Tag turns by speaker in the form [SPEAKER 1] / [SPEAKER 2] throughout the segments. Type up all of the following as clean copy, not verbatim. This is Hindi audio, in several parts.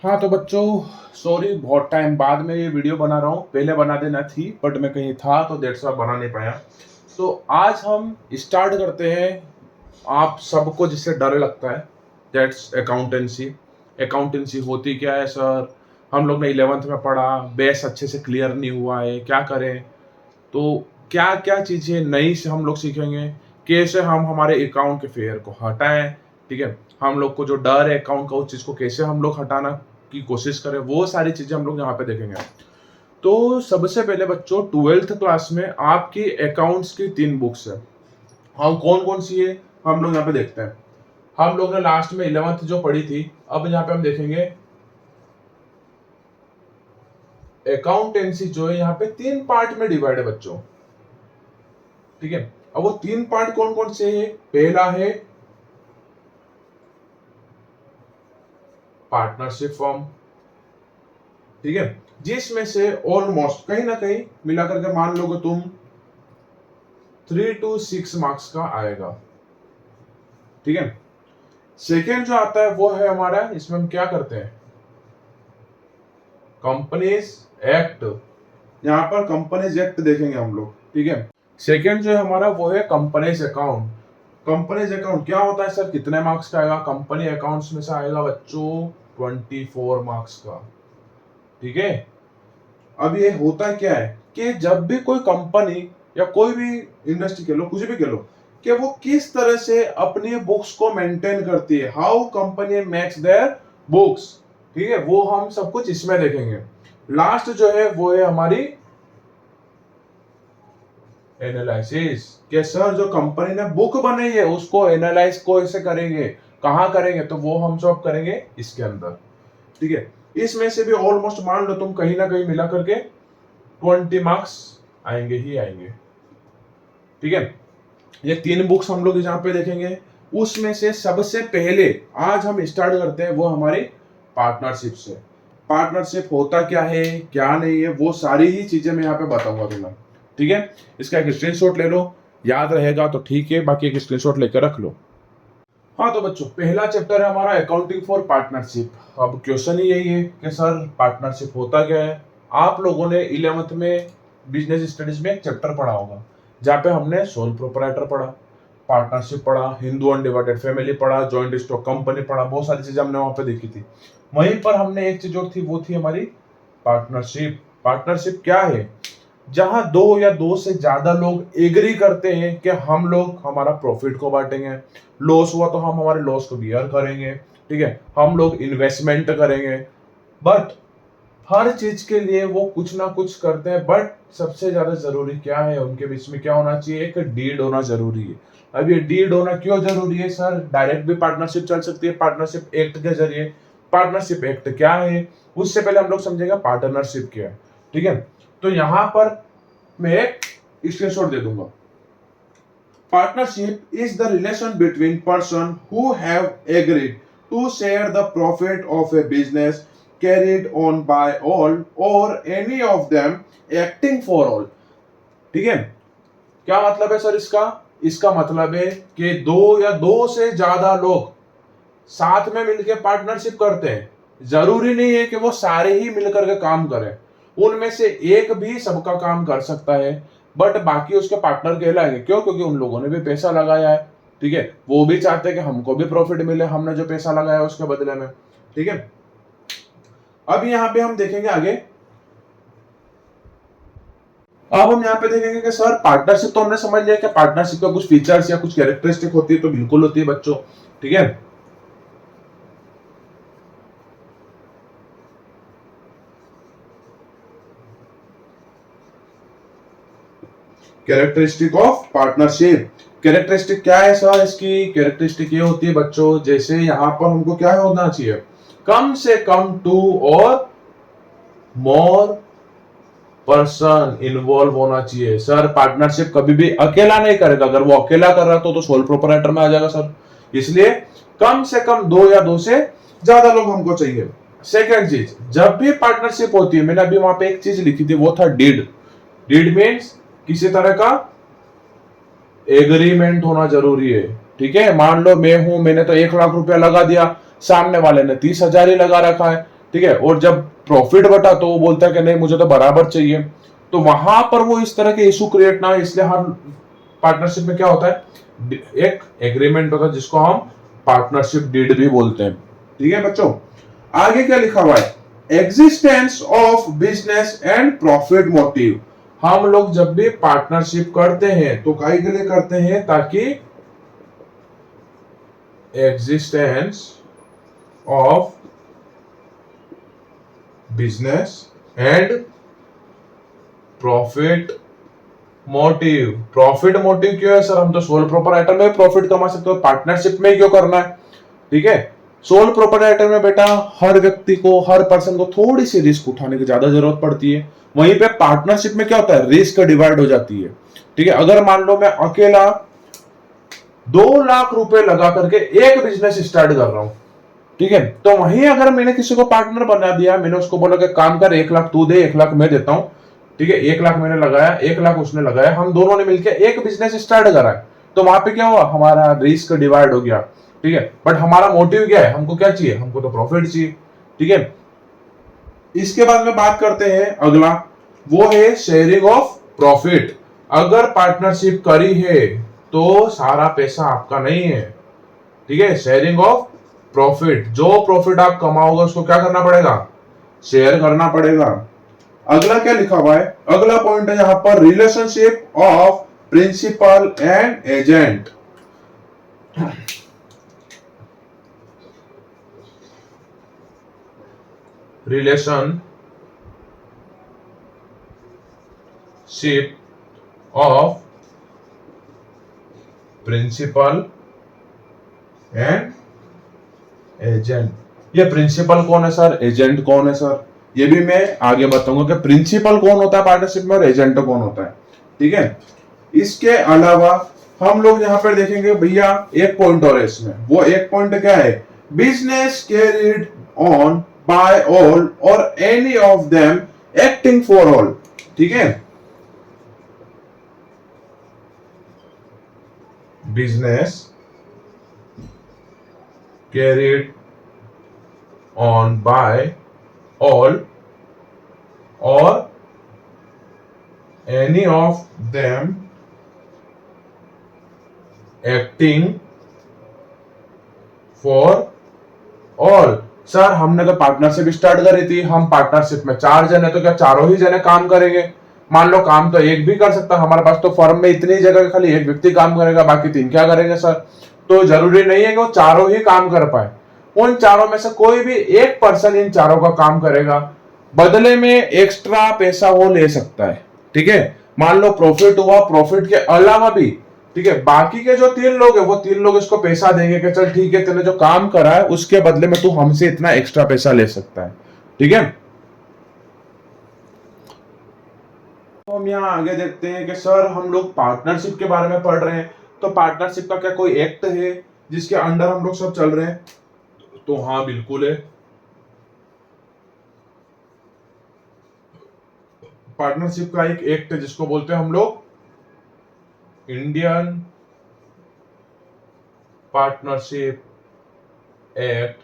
[SPEAKER 1] हाँ तो बच्चों, सॉरी बहुत टाइम बाद में ये वीडियो बना रहा हूँ। पहले बना देना थी बट मैं कहीं था तो दैट्स व्हाई बना नहीं पाया। तो आज हम स्टार्ट करते हैं। आप सबको जिससे डर लगता है, दैट्स अकाउंटेंसी। अकाउंटेंसी होती क्या है सर? हम लोग ने 11th में पढ़ा, बेस अच्छे से क्लियर नहीं हुआ है, क्या करें? तो क्या क्या चीजें नई से हम लोग सीखेंगे, कैसे हम हमारे अकाउंट के फेयर को हटाएं। ठीक है, हम लोग को जो डर है अकाउंट का, उस चीज को कैसे हम लोग हटाना की कोशिश करें, वो सारी चीजें हम लोग यहाँ पे देखेंगे। तो सबसे पहले बच्चों, 12th क्लास में आपकी अकाउंट्स की 3 बुक्स है। हम कौन कौन सी है हम लोग यहाँ पे देखते हैं। हम लोग ने लास्ट में 11th जो पढ़ी थी, अब यहाँ पे हम देखेंगे अकाउंटेंसी जो है यहाँ पे 3 पार्ट में डिवाइड है बच्चों। ठीक है, अब वो 3 पार्ट कौन कौन से है? पहला है पार्टनरशिप फॉर्म। ठीक है, जिसमें से ऑलमोस्ट कहीं ना कहीं मिलाकर के मान लो कि तुम 3 to 6 मार्क्स का आएगा। ठीक है, सेकेंड जो आता है वो है हमारा, इसमें हम क्या करते हैं, कंपनीज एक्ट। यहां पर कंपनीज एक्ट देखेंगे हम लोग। ठीक है, सेकेंड जो है हमारा वो है कंपनीज अकाउंट। कंपनीज अकाउंट क्या होता है सर? कितने मार्क्स का आएगा? कंपनी अकाउंट्स में से आएगा बच्चों 24 मार्क्स का। ठीक है, अब ये होता क्या है कि जब भी कोई कंपनी या कोई भी इंडस्ट्री कह लो, कुछ भी कह लो, कि वो किस तरह से अपनी बुक्स को मेंटेन करती है, how company makes their books. ठीक है, वो हम सब कुछ इसमें देखेंगे। लास्ट जो है वो है हमारी एनालिसिस, कि सर जो कंपनी ने बुक बनाई है उसको एनालाइज कैसे करेंगे, कहाँ करेंगे, तो वो हम सब करेंगे इसके अंदर। ठीक है, इसमें से भी ऑलमोस्ट मान लो तुम कहीं ना कहीं मिला करके 20 मार्क्स आएंगे ही आएंगे। ठीक है, ये 3 बुक्स हम लोग यहाँ पे देखेंगे। उसमें से सबसे पहले आज हम स्टार्ट करते हैं वो हमारी पार्टनरशिप से। पार्टनरशिप होता क्या है, क्या नहीं है, वो सारी ही चीजें मैं यहाँ पे बताऊंगा तुम्हें। ठीक है, इसका एक स्क्रीनशॉट ले लो, याद रहेगा तो ठीक है, बाकी एक स्क्रीनशॉट लेकर रख लो। हाँ तो बच्चों, पहला चैप्टर है हमारा अकाउंटिंग फॉर पार्टनरशिप। अब क्वेश्चन ही यही है कि सर पार्टनरशिप होता क्या है। आप लोगों ने 11th में बिजनेस स्टडीज में एक चैप्टर पढ़ा होगा जहाँ पे हमने सोल प्रोपराइटर पढ़ा, पार्टनरशिप पढ़ा, हिंदू अनडिवाइडेड फैमिली पढ़ा, जॉइंट स्टॉक कंपनी पढ़ा, बहुत सारी चीजें हमने वहां पे देखी थी। वहीं पर हमने एक चीज और थी, वो थी हमारी पार्टनरशिप। पार्टनरशिप क्या है? जहां 2 या 2 से ज्यादा लोग एग्री करते हैं कि हम लोग हमारा प्रॉफिट को बांटेंगे, लॉस हुआ तो हम हमारे लॉस को बियर करेंगे। ठीक है, हम लोग इन्वेस्टमेंट करेंगे, बट हर चीज के लिए वो कुछ ना कुछ करते हैं। बट सबसे ज्यादा जरूरी क्या है, उनके बीच में क्या होना चाहिए? एक डीड होना जरूरी है। अब ये डीड होना क्यों जरूरी है सर? डायरेक्ट भी पार्टनरशिप चल सकती है पार्टनरशिप एक्ट के जरिए। पार्टनरशिप एक्ट क्या है उससे पहले हम लोग समझेगा पार्टनरशिप क्या है। ठीक है, तो यहां पर मैं एक स्क्रीनशॉट दे दूंगा। Partnership is the relation between person who have agreed to share the profit of a business carried on by all or any of them acting for all। ठीक है, क्या मतलब है सर इसका? इसका मतलब है कि 2 या 2 से ज्यादा लोग साथ में मिलकर पार्टनरशिप करते हैं। जरूरी नहीं है कि वो सारे ही मिलकर के काम करें, उनमें से एक भी सबका काम कर सकता है, बट बाकी उसके पार्टनर कहलाएंगे। क्यों? क्योंकि उन लोगों ने भी पैसा लगाया है। ठीक है, वो भी चाहते हैं कि हमको भी प्रॉफिट मिले, हमने जो पैसा लगाया उसके बदले में। ठीक है, अब यहाँ पे हम देखेंगे आगे। अब हम यहाँ पे देखेंगे कि सर पार्टनरशिप तो हमने समझ लिया कि पार्टनरशिप का कुछ फीचर्स या कुछ कैरेक्टरिस्टिक होती है, तो बिल्कुल होती है बच्चों। ठीक है, कैरेक्टरिस्टिक ऑफ पार्टनरशिप। कैरेक्टरिस्टिक क्या है सर? इसकी कैरेक्टरिस्टिक ये होती है बच्चों, जैसे यहाँ पर हमको क्या होना चाहिए, कम से कम 2 और मोर पर्सन इन्वॉल्व होना चाहिए। सर पार्टनरशिप कभी भी अकेला नहीं करेगा, अगर वो अकेला कर रहा तो सोल प्रोपराइटर में आ जाएगा सर। इसलिए कम से कम 2 या 2 से ज्यादा लोग हमको चाहिए। सेकेंड चीज, जब भी पार्टनरशिप होती है, मैंने अभी वहां पे एक चीज लिखी थी, वो था डीड। डीड मीन्स किसी तरह का एग्रीमेंट होना जरूरी है। ठीक है, मान लो मैं हूं, मैंने तो 1 लाख रुपया लगा दिया, सामने वाले ने 30,000 ही लगा रखा है, ठीक है, और जब प्रॉफिट बटा तो वो बोलता है कि नहीं मुझे तो बराबर चाहिए, तो वहां पर वो इस तरह के इशू क्रिएट ना हो, इसलिए हर पार्टनरशिप में क्या होता है, एक एग्रीमेंट होता है जिसको हम पार्टनरशिप डीड भी बोलते हैं। ठीक है बच्चों, आगे क्या लिखा हुआ है, existence of business and profit motive. हम लोग जब भी पार्टनरशिप करते हैं तो काहे के लिए करते हैं, ताकि existence of business and profit motive. Profit motive क्यों है सर, हम तो सोल प्रोप्राइटर में प्रॉफिट कमा सकते हो, पार्टनरशिप में क्यों करना है। ठीक है, सोल प्रोप्राइटर में बेटा हर व्यक्ति को, हर पर्सन को थोड़ी सी रिस्क उठाने की ज्यादा जरूरत पड़ती है, वहीं पे पार्टनरशिप में क्या होता है, रिस्क डिवाइड हो जाती है। ठीक है, अगर मान लो मैं अकेला 2 लाख रुपए लगा करके एक बिजनेस स्टार्ट कर रहा हूं, ठीक है, तो वहीं अगर मैंने किसी को पार्टनर बना दिया, मैंने उसको बोला कि काम कर 1 लाख तू दे 1 लाख मैं देता हूं, ठीक है, 1 लाख मैंने लगाया 1 लाख उसने लगाया, हम दोनों ने मिलकर एक बिजनेस स्टार्ट करा है, तो वहां पे क्या हुआ, हमारा रिस्क डिवाइड हो गया। ठीक है, बट हमारा मोटिव क्या है, हमको क्या चाहिए, हमको तो प्रॉफिट चाहिए। ठीक है, इसके बाद में बात करते हैं अगला, वो है शेयरिंग ऑफ प्रॉफिट। अगर पार्टनरशिप करी है तो सारा पैसा आपका नहीं है। ठीक है, शेयरिंग ऑफ प्रॉफिट, जो प्रॉफिट आप कमाओगे उसको क्या करना पड़ेगा, शेयर करना पड़ेगा। अगला क्या लिखा हुआ है, अगला पॉइंट है यहां पर, relationship of principal and agent. Relationship of principal and agent. ये प्रिंसिपल कौन है सर, एजेंट कौन है सर, ये भी मैं आगे बताऊंगा कि प्रिंसिपल कौन होता है पार्टनरशिप में और एजेंट कौन होता है। ठीक है, इसके अलावा हम लोग यहाँ पर देखेंगे भैया एक पॉइंट और है इसमें, वो एक पॉइंट क्या है, business carried on by all or any of them acting for all. ठीक है, business carried on by all or any of them acting for all। Sir हमने तो पार्टनरशिप स्टार्ट करी थी, हम पार्टनरशिप में 4 जने, तो क्या चारों ही जने काम करेंगे, मान लो काम तो एक भी कर सकता, हमारे पास तो फर्म में इतनी जगह खाली एक व्यक्ति काम करेगा, बाकी 3 क्या करेंगे सर, तो जरूरी नहीं है कि वो चारों ही काम कर पाए, उन चारों में से कोई भी एक पर्सन इन चारों का काम करेगा, बदले में एक्स्ट्रा पैसा वो ले सकता है। ठीक है, मान लो प्रॉफिट हुआ, प्रॉफिट के अलावा भी, ठीक है, बाकी के जो 3 लोग है वो 3 लोग इसको पैसा देंगे कि चल ठीक है तूने जो काम करा है उसके बदले में तू हमसे इतना एक्स्ट्रा पैसा ले सकता है। ठीक है, तो हम यहाँ आगे देखते हैं कि सर हम लोग पार्टनरशिप के बारे में पढ़ रहे हैं, तो पार्टनरशिप का क्या कोई एक्ट है जिसके अंडर हम लोग सब चल रहे हैं, तो हाँ बिल्कुल है। पार्टनरशिप का एक एक्ट है जिसको बोलते हैं हम लोग इंडियन पार्टनरशिप एक्ट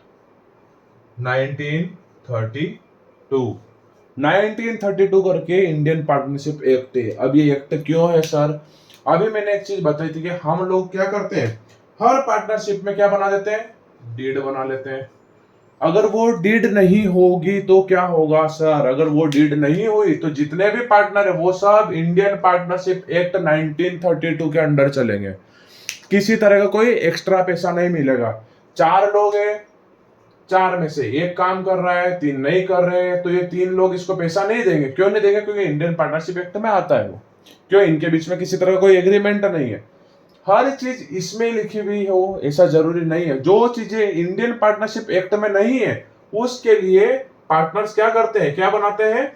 [SPEAKER 1] 1932 करके इंडियन पार्टनरशिप एक्ट है। अब ये एक्ट क्यों है सर, अभी मैंने एक चीज बताई थी कि हम लोग क्या करते हैं, हर पार्टनरशिप में क्या बना देते हैं, डीड बना लेते हैं। अगर वो डीड नहीं होगी तो क्या होगा सर, अगर वो डीड नहीं हुई तो जितने भी पार्टनर है वो सब इंडियन पार्टनरशिप एक्ट 1932 के अंडर चलेंगे, किसी तरह का कोई एक्स्ट्रा पैसा नहीं मिलेगा। 4 लोग हैं, 4 में से एक काम कर रहा है, 3 नहीं कर रहे हैं, तो ये 3 लोग इसको पैसा नहीं देंगे। क्यों नहीं देंगे, क्योंकि इंडियन पार्टनरशिप एक्ट में आता है वो, क्यों, इनके बीच में किसी तरह का कोई एग्रीमेंट नहीं है। हर चीज इसमें लिखी हुई हो ऐसा जरूरी नहीं है, जो चीजें इंडियन पार्टनरशिप एक्ट में नहीं है उसके लिए पार्टनर्स क्या करते हैं, क्या बनाते हैं,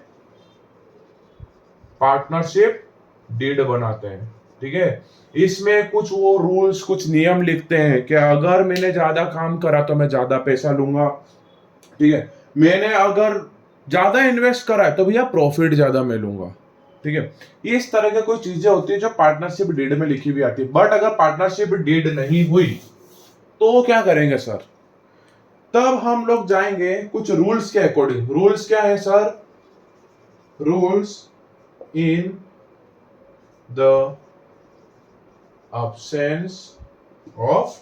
[SPEAKER 1] पार्टनरशिप डीड बनाते हैं। ठीक है, इसमें कुछ वो रूल्स, कुछ नियम लिखते हैं कि अगर मैंने ज्यादा काम करा तो मैं ज्यादा पैसा लूंगा। ठीक है, मैंने अगर ज्यादा इन्वेस्ट करा है तो भैया प्रॉफिट ज्यादा मैं लूंगा। ठीक है, इस तरह की कोई चीजें होती है जो पार्टनरशिप डीड में लिखी हुई आती है। बट अगर पार्टनरशिप डीड नहीं हुई तो क्या करेंगे सर, तब हम लोग जाएंगे कुछ रूल्स के अकॉर्डिंग। रूल्स क्या है sir? Rules in the absence of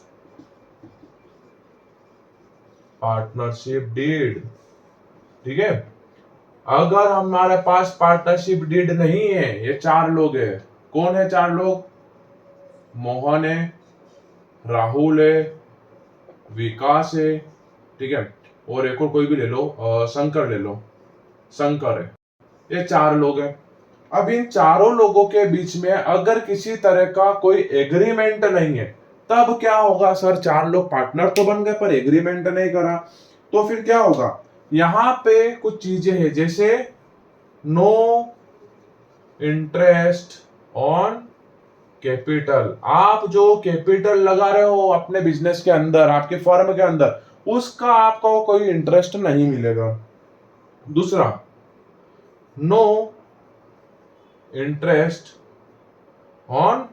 [SPEAKER 1] partnership deed. ठीक है, अगर हमारे पास पार्टनरशिप डीड नहीं है, ये 4 लोग है, कौन है 4 लोग? मोहन है, राहुल है, विकास है, ठीक है, और एक और कोई भी ले लो, शंकर ले लो, शंकर है, ये 4 लोग हैं। अब इन चारों लोगों के बीच में अगर किसी तरह का कोई एग्रीमेंट नहीं है, तब क्या होगा सर? 4 लोग पार्टनर तो बन गए पर एग्रीमेंट नहीं करा, तो फिर क्या होगा? यहां पे कुछ चीजें हैं, जैसे नो इंटरेस्ट ऑन कैपिटल। आप जो कैपिटल लगा रहे हो अपने बिजनेस के अंदर, आपके फर्म के अंदर, उसका आपको कोई इंटरेस्ट नहीं मिलेगा। दूसरा, नो इंटरेस्ट ऑन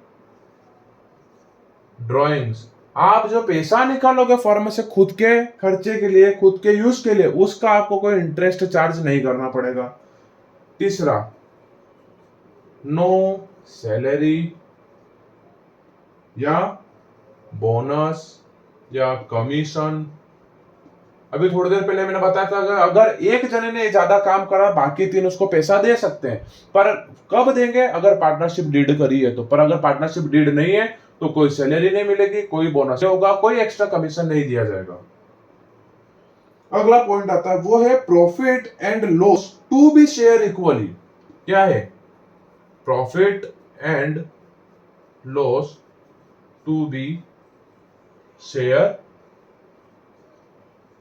[SPEAKER 1] ड्रॉइंग्स। आप जो पैसा निकालोगे फर्म से खुद के खर्चे के लिए, खुद के यूज के लिए, उसका आपको कोई इंटरेस्ट चार्ज नहीं करना पड़ेगा। तीसरा, नो सैलरी या बोनस या कमीशन। अभी थोड़ी देर पहले मैंने बताया था अगर एक जने ने ज्यादा काम करा, बाकी 3 उसको पैसा दे सकते हैं, पर कब देंगे? अगर पार्टनरशिप डीड करी है तो। पर अगर पार्टनरशिप डीड नहीं है तो कोई सैलरी नहीं मिलेगी, कोई बोनस नहीं होगा, कोई एक्स्ट्रा कमीशन नहीं दिया जाएगा। अगला पॉइंट आता है, वो है profit and loss to be share equally. क्या है? Profit and loss to be share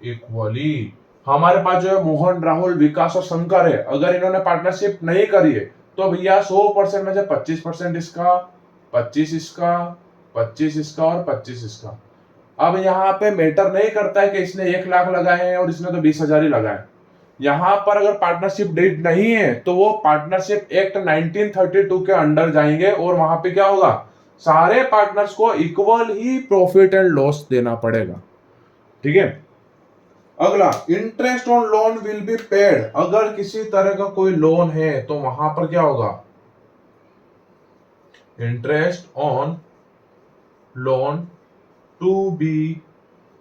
[SPEAKER 1] equally. हमारे पास जो है मोहन, राहुल, विकास और शंकर है, अगर इन्होंने पार्टनरशिप नहीं करी है तो भैया 100% में से 25% इसका, 25 इसका, 25 इसका और 25 इसका। अब यहाँ पे मैटर नहीं करता है कि इसने 1 लाख लगाए हैं और इसने तो 20,000 ही लगाए। यहाँ पर अगर पार्टनरशिप डीड नहीं है तो वो पार्टनरशिप एक्ट 1932 के अंडर जाएंगे और वहां पे क्या होगा? सारे पार्टनर्स को equal he profit and loss देना पड़ेगा। ठीक है, अगला, interest on loan will be paid. अगर किसी तरह का कोई लोन है तो वहां पर क्या होगा? Interest on loan to be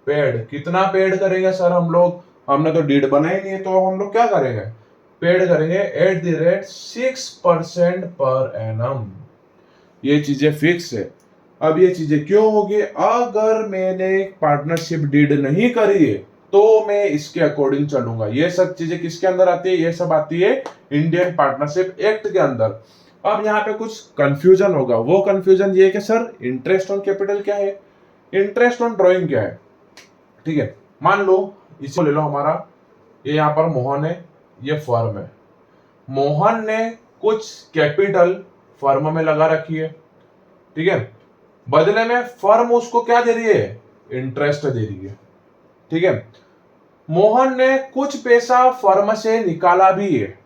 [SPEAKER 1] paid. कितना पेड करेंगे सर हम लोग? हमने तो डीड बनाई नहीं है, तो हम लोग क्या करेंगे? पेड करेंगे at the rate 6% per annum. ये चीजें फिक्स है। अब ये चीजें क्यों होगी? अगर मैंने पार्टनरशिप डीड नहीं करी है तो मैं इसके अकॉर्डिंग चलूंगा। ये सब चीजें किसके अंदर आती है? ये सब आती है इंडियन पार्टनरशिप एक्ट के अंदर। अब यहाँ पे कुछ कंफ्यूजन होगा, वो कंफ्यूजन ये है कि सर इंटरेस्ट ऑन कैपिटल क्या है, इंटरेस्ट ऑन ड्रॉइंग क्या है? ठीक है, मान लो इसको ले लो, हमारा ये यहाँ पर मोहन है, ये फर्म है। मोहन ने कुछ कैपिटल फर्म में लगा रखी है, ठीक है, बदले में फर्म उसको क्या दे रही है? इंटरेस्ट दे रही है। ठीक है, मोहन ने कुछ पैसा फर्म से निकाला भी है।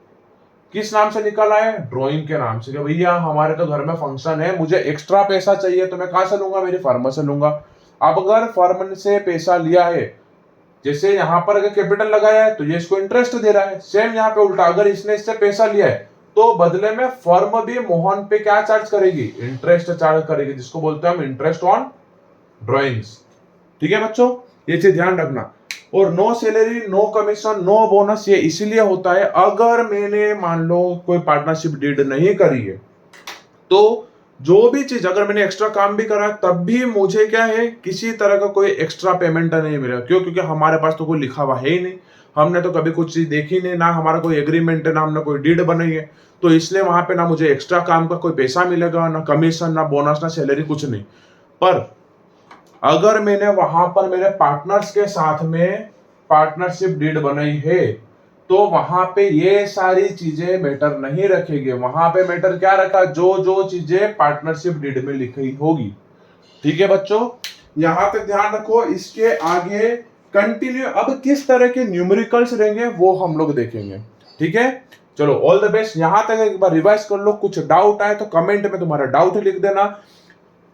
[SPEAKER 1] किस नाम से निकाला है? ड्राइंग के नाम से। भैया हमारे तो घर में फंक्शन है, मुझे एक्स्ट्रा पैसा चाहिए, तो मैं कहां से लूंगा? मेरी फर्म से लूंगा। अब अगर फर्म से पैसा लिया है, जैसे यहां पर अगर कैपिटल लगाया है तो ये इसको इंटरेस्ट दे रहा है। सेम यहाँ पे उल्टा, अगर इसने इससे पैसा लिया है तो बदले में फर्म भी मोहन पे क्या चार्ज करेगी? इंटरेस्ट चार्ज करेगी, जिसको बोलते हैं हम इंटरेस्ट ऑन ड्रॉइंग्स। ठीक है बच्चों, ये चीज ध्यान रखना। और no salary, no commission, no bonus, ये इसीलिए होता है अगर मैंने मान लो कोई पार्टनरशिप डीड नहीं करी है तो जो भी चीज, अगर मैंने एक्स्ट्रा काम भी करा तब भी मुझे क्या है? किसी तरह का कोई एक्स्ट्रा पेमेंट नहीं मिलेगा। क्यों? क्योंकि हमारे पास तो कोई लिखा हुआ है ही नहीं, हमने तो कभी कुछ चीज देखी नहीं, ना हमारा कोई एग्रीमेंट है, ना हमने कोई डीड बनाई है, तो इसलिए वहां पे ना मुझे एक्स्ट्रा काम का कोई पैसा मिलेगा, ना कमीशन, ना बोनस, ना सैलरी, कुछ नहीं। पर अगर मैंने वहां पर मेरे पार्टनर्स के साथ में पार्टनरशिप डीड बनाई है तो वहां पे ये सारी चीजें मैटर नहीं रखेंगे। वहां पे मैटर क्या रखा? जो जो चीजें पार्टनरशिप डीड में लिखी होगी। ठीक है बच्चों, यहां तक ध्यान रखो। इसके आगे कंटिन्यू अब किस तरह के न्यूमेरिकल्स रहेंगे वो हम लोग देखेंगे। ठीक है, चलो ऑल द बेस्ट। यहां तक एक बार रिवाइज कर लो, कुछ डाउट आए तो कमेंट में तुम्हारा डाउट लिख देना।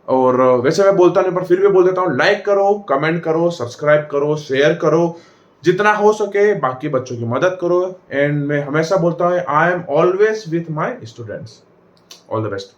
[SPEAKER 1] और वैसे मैं बोलता नहीं पर फिर भी बोल देता हूँ, लाइक करो, कमेंट करो, सब्सक्राइब करो, शेयर करो, जितना हो सके बाकी बच्चों की मदद करो। एंड मैं हमेशा बोलता हूँ, I am always with my students. All the best.